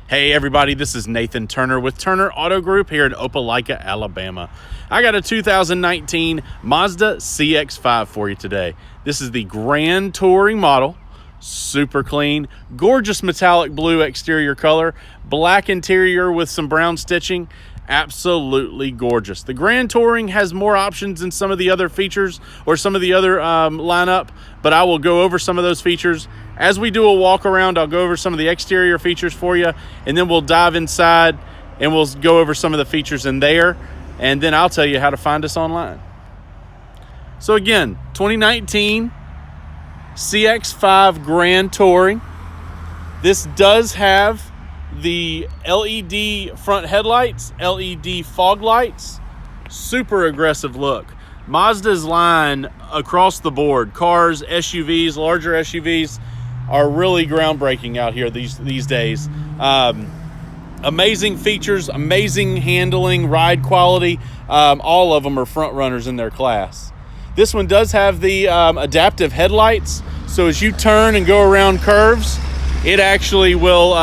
Hey everybody, this is Nathan Turner with Turner Auto Group here in Opelika, Alabama. I got a 2019 Mazda CX-5 for you today. This is the Grand Touring model, super clean, gorgeous metallic blue exterior color, black interior with some brown stitching, absolutely gorgeous. The Grand Touring has more options than some of the other features or some of the other lineup, but I will go over some of those features. As we do a walk around, I'll go over some of the exterior features for you, and then we'll dive inside and we'll go over some of the features in there, and then I'll tell you how to find us online. So again, 2019 CX-5 Grand Touring. This does have the LED front headlights, LED fog lights, super aggressive look. Mazda's line across the board, cars, SUVs, larger SUVs, are really groundbreaking out here these days. Amazing features, amazing handling, ride quality. All of them are front runners in their class. This one does have the adaptive headlights, so as you turn and go around curves, it actually will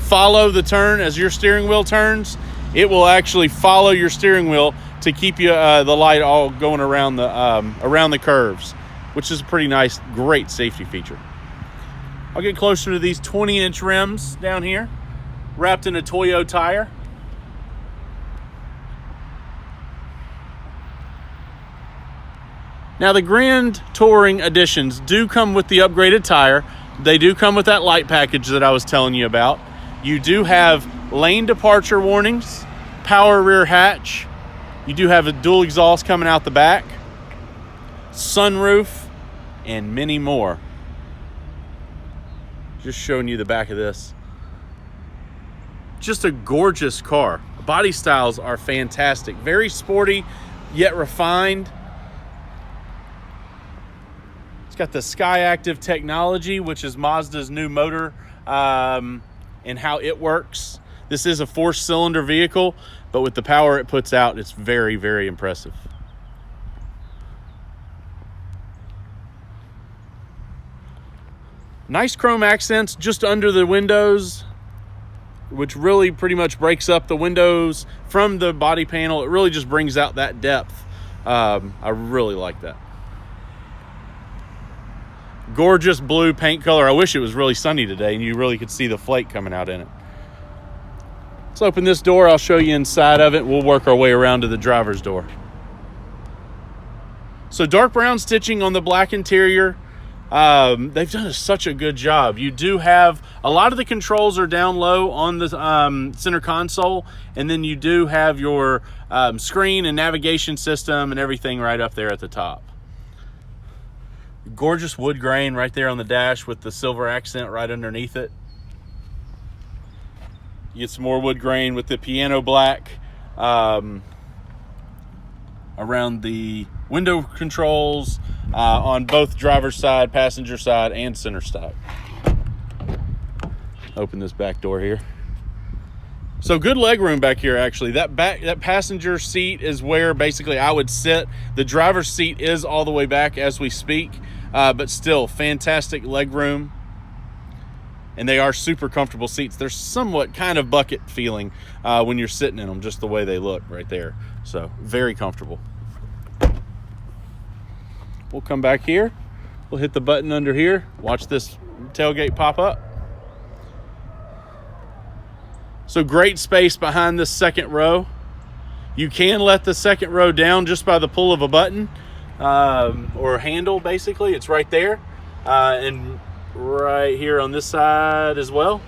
follow the turn. As your steering wheel turns, it will actually follow your steering wheel to keep you the light all going around the curves, which is a pretty nice, great safety feature. I'll get closer to these 20-inch rims down here, wrapped in a Toyo tire. Now the Grand Touring editions do come with the upgraded tire. They do come with that light package that I was telling you about. You do have lane departure warnings, power rear hatch. You do have a dual exhaust coming out the back, sunroof, and many more. Just showing you the back of this. Just a gorgeous car. Body styles are fantastic. Very sporty, yet refined. It's got the SkyActiv technology, which is Mazda's new motor and how it works. This is a 4-cylinder vehicle, but with the power it puts out, it's very, very impressive. Nice chrome accents just under the windows, which really pretty much breaks up the windows from the body panel. It really just brings out that depth. I really like that. Gorgeous blue paint color. I wish it was really sunny today and you really could see the flake coming out in it. Let's open this door. I'll show you inside of it. We'll work our way around to the driver's door. So dark brown stitching on the black interior. They've done such a good job. You do have a lot of the controls are down low on the center console, and then you do have your screen and navigation system and everything right up there at the top. Gorgeous wood grain right there on the dash with the silver accent right underneath it. You get some more wood grain with the piano black around the window controls on both driver's side, passenger side, and center side. Open this back door here. So good leg room back here, actually. That passenger seat is where basically I would sit. The driver's seat is all the way back as we speak, but still fantastic leg room. And they are super comfortable seats. They're somewhat kind of bucket feeling when you're sitting in them, just the way they look right there. So very comfortable. We'll come back here. We'll hit the button under here. Watch this tailgate pop up. So great space behind this second row. You can let the second row down just by the pull of a button or a handle, basically. It's right there. And right here on this side as well.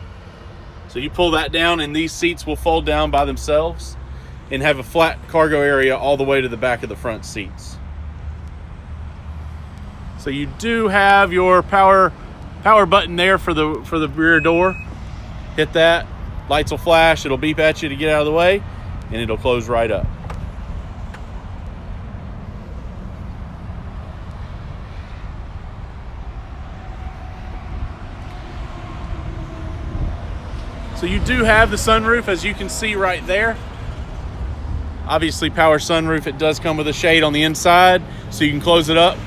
So you pull that down and these seats will fold down by themselves and have a flat cargo area all the way to the back of the front seats. So you do have your power button there for the rear door. Hit that, lights will flash, it'll beep at you to get out of the way, and it'll close right up. So you do have the sunroof, as you can see right there. Obviously power sunroof. It does come with a shade on the inside, so you can close it up.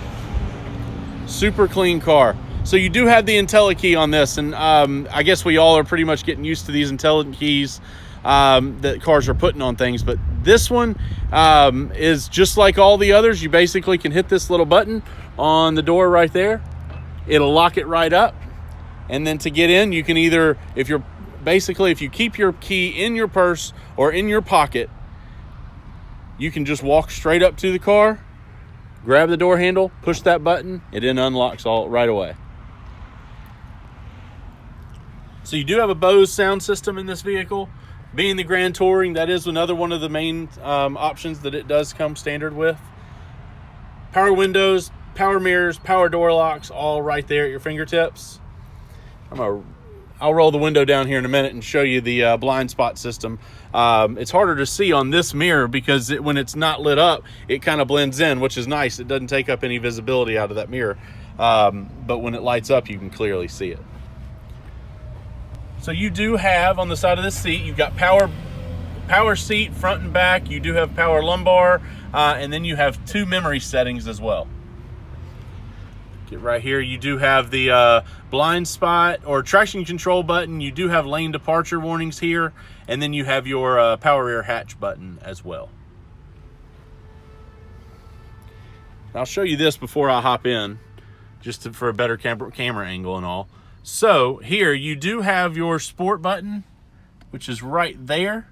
Super clean car. So you do have the IntelliKey on this, and I guess we all are pretty much getting used to these IntelliKeys that cars are putting on things, but this one is just like all the others. You basically can hit this little button on the door right there. It'll lock it right up, and then to get in, you can either, if you keep your key in your purse or in your pocket, you can just walk straight up to the car, grab the door handle, push that button, it then unlocks all right away. So you do have a Bose sound system in this vehicle. Being the Grand Touring, that is another one of the main options that it does come standard with. Power windows, power mirrors, power door locks, all right there at your fingertips. I'll roll the window down here in a minute and show you the blind spot system. It's harder to see on this mirror because when it's not lit up, it kind of blends in, which is nice. It doesn't take up any visibility out of that mirror. But when it lights up, you can clearly see it. So you do have on the side of this seat, you've got power seat front and back. You do have power lumbar, and then you have 2 memory settings as well. Get right here, you do have the blind spot or traction control button. You do have lane departure warnings here, and then you have your power rear hatch button as well. I'll show you this before I hop in, just for a better camera angle and all. So here you do have your sport button, which is right there.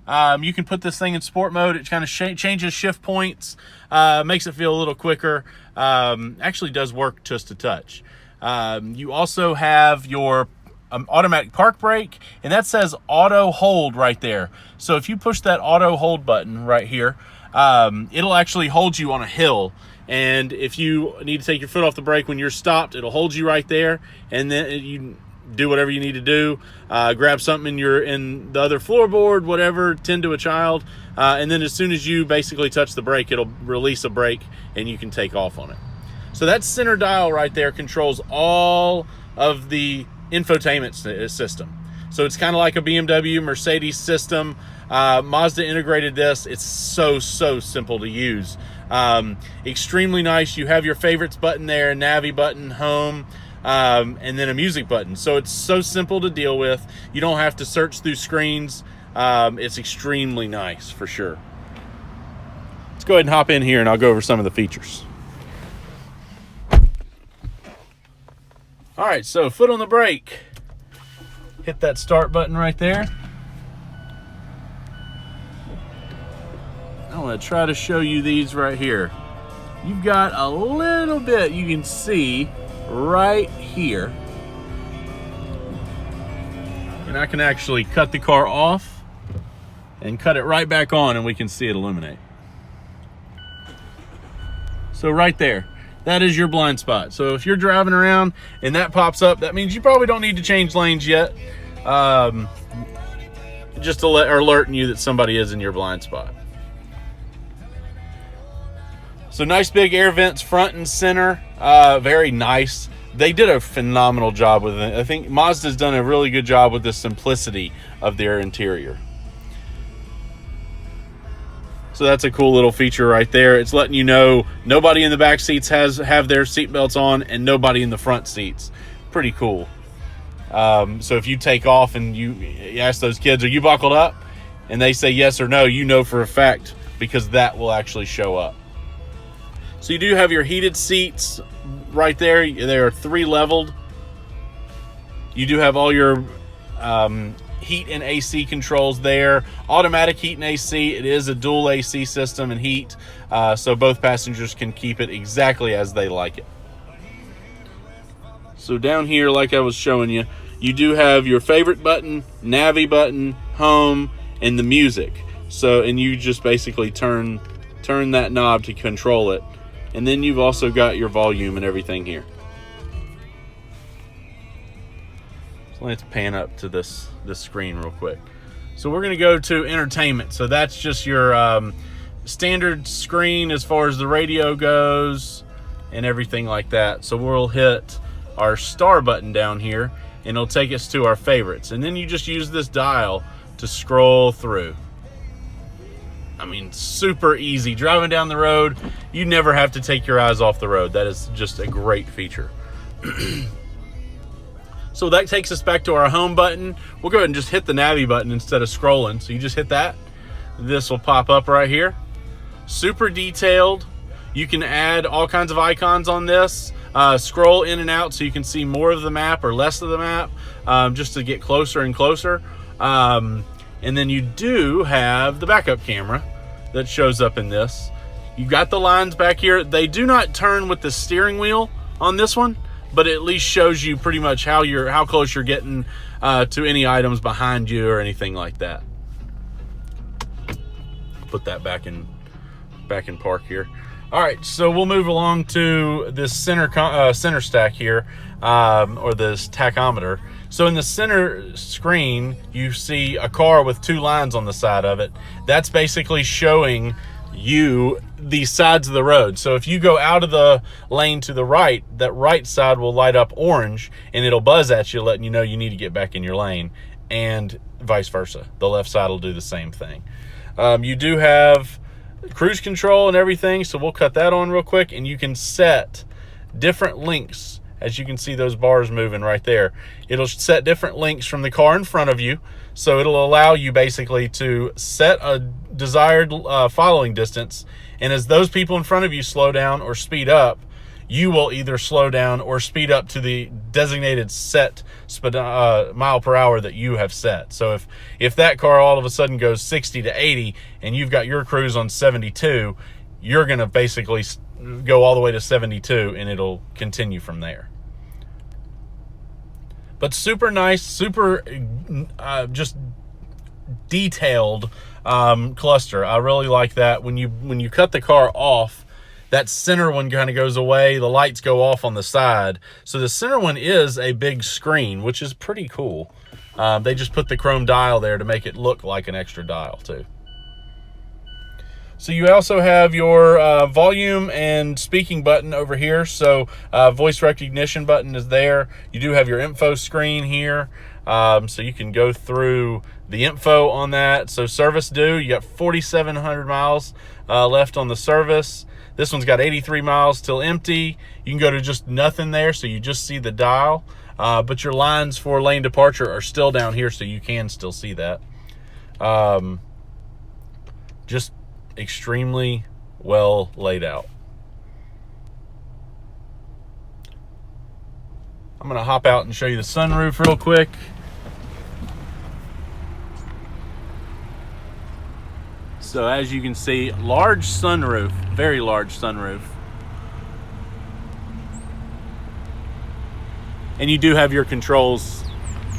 You can put this thing in sport mode. It kind of changes shift points, makes it feel a little quicker. Actually does work just a touch. You also have your automatic park brake, and that says auto hold right there. So if you push that auto hold button right here, it'll actually hold you on a hill. And if you need to take your foot off the brake when you're stopped, it'll hold you right there, and then you do whatever you need to do. Grab something in the other floorboard, whatever, tend to a child, and then as soon as you basically touch the brake, it'll release a brake and you can take off on it. So that center dial right there controls all of the infotainment system. So it's kind of like a BMW, Mercedes system. Mazda integrated this. It's so simple to use. Extremely nice. You have your favorites button there, Navi button, home, and then a music button. So it's so simple to deal with. You don't have to search through screens. It's extremely nice for sure. Let's go ahead and hop in here and I'll go over some of the features. All right, so foot on the brake. Hit that start button right there. I want to try to show you these right here. You've got a little bit you can see right here. And I can actually cut the car off and cut it right back on and we can see it illuminate. So right there, that is your blind spot. So if you're driving around and that pops up, that means you probably don't need to change lanes yet. Just to alerting you that somebody is in your blind spot. So nice big air vents front and center, very nice. They did a phenomenal job with it. I think Mazda's done a really good job with the simplicity of their interior. So that's a cool little feature right there. It's letting you know nobody in the back seats have their seatbelts on and nobody in the front seats. Pretty cool. So if you take off and you ask those kids, are you buckled up? And they say yes or no, you know for a fact because that will actually show up. So you do have your heated seats right there. They are 3 leveled. You do have all your heat and AC controls there. Automatic heat and AC. It is a dual AC system and heat. So both passengers can keep it exactly as they like it. So down here, like I was showing you, you do have your favorite button, Navi button, home, and the music. So, and you just basically turn that knob to control it. And then you've also got your volume and everything here. So let's pan up to this screen real quick. So we're gonna go to entertainment. So that's just your standard screen as far as the radio goes and everything like that. So we'll hit our star button down here and it'll take us to our favorites. And then you just use this dial to scroll through. I mean, super easy. Driving down the road, you never have to take your eyes off the road. That is just a great feature. So that takes us back to our home button. We'll go ahead and just hit the Navi button instead of scrolling. So you just hit that. This will pop up right here. Super detailed. You can add all kinds of icons on this. Scroll in and out so you can see more of the map or less of the map, just to get closer and closer. And then you do have the backup camera that shows up in this. You got the lines back here. They do not turn with the steering wheel on this one, but it at least shows you pretty much how close you're getting to any items behind you or anything like that. Put that back in park here. All right, so we'll move along to this center stack here, or this tachometer. So in the center screen, you see a car with 2 lines on the side of it. That's basically showing you the sides of the road. So if you go out of the lane to the right, that right side will light up orange and it'll buzz at you, letting you know you need to get back in your lane, and vice versa. The left side will do the same thing. You do have cruise control and everything, so we'll cut that on real quick, and you can set different links. As you can see those bars moving right there, it'll set different links from the car in front of you, so it'll allow you basically to set a desired following distance, and as those people in front of you slow down or speed up, you will either slow down or speed up to the designated set mile per hour that you have set. So if that car all of a sudden goes 60 to 80 and you've got your cruise on 72, you're going to basically go all the way to 72 and it'll continue from there. But super nice, super just detailed cluster. I really like that. When you cut the car off, that center one kind of goes away. The lights go off on the side. So the center one is a big screen, which is pretty cool. They just put the chrome dial there to make it look like an extra dial too. So you also have your volume and speaking button over here. So voice recognition button is there. You do have your info screen here. So you can go through the info on that. So service due, you got 4,700 miles left on the service. This one's got 83 miles till empty. You can go to just nothing there, so you just see the dial. But your lines for lane departure are still down here, so you can still see that. Just extremely well laid out. I'm gonna hop out and show you the sunroof real quick. So as you can see, large sunroof, very large sunroof. And you do have your controls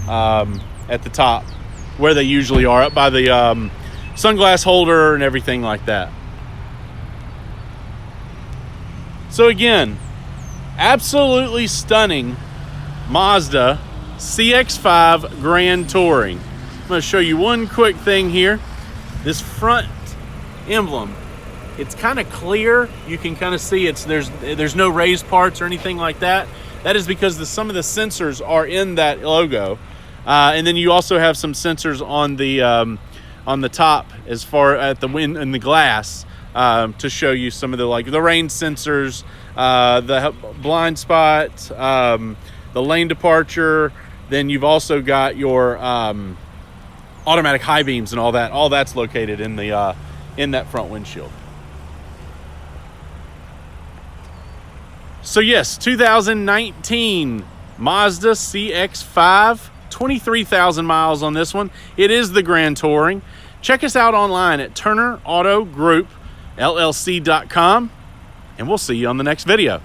at the top where they usually are, up by the sunglass holder and everything like that. So again, absolutely stunning Mazda CX-5 Grand Touring. I'm going to show you one quick thing here. This front emblem, it's kind of clear. You can kind of see there's no raised parts or anything like that. That is because some of the sensors are in that logo, and then you also have some sensors on the top as far at the wind and the glass to show you some of the rain sensors, the blind spot, the lane departure. Then you've also got your automatic high beams and all that. All that's located in the in that front windshield. So yes, 2019 Mazda CX-5, 23,000 miles on this one. It is the Grand Touring. Check us out online at TurnerAutoGroupLLC.com, and we'll see you on the next video.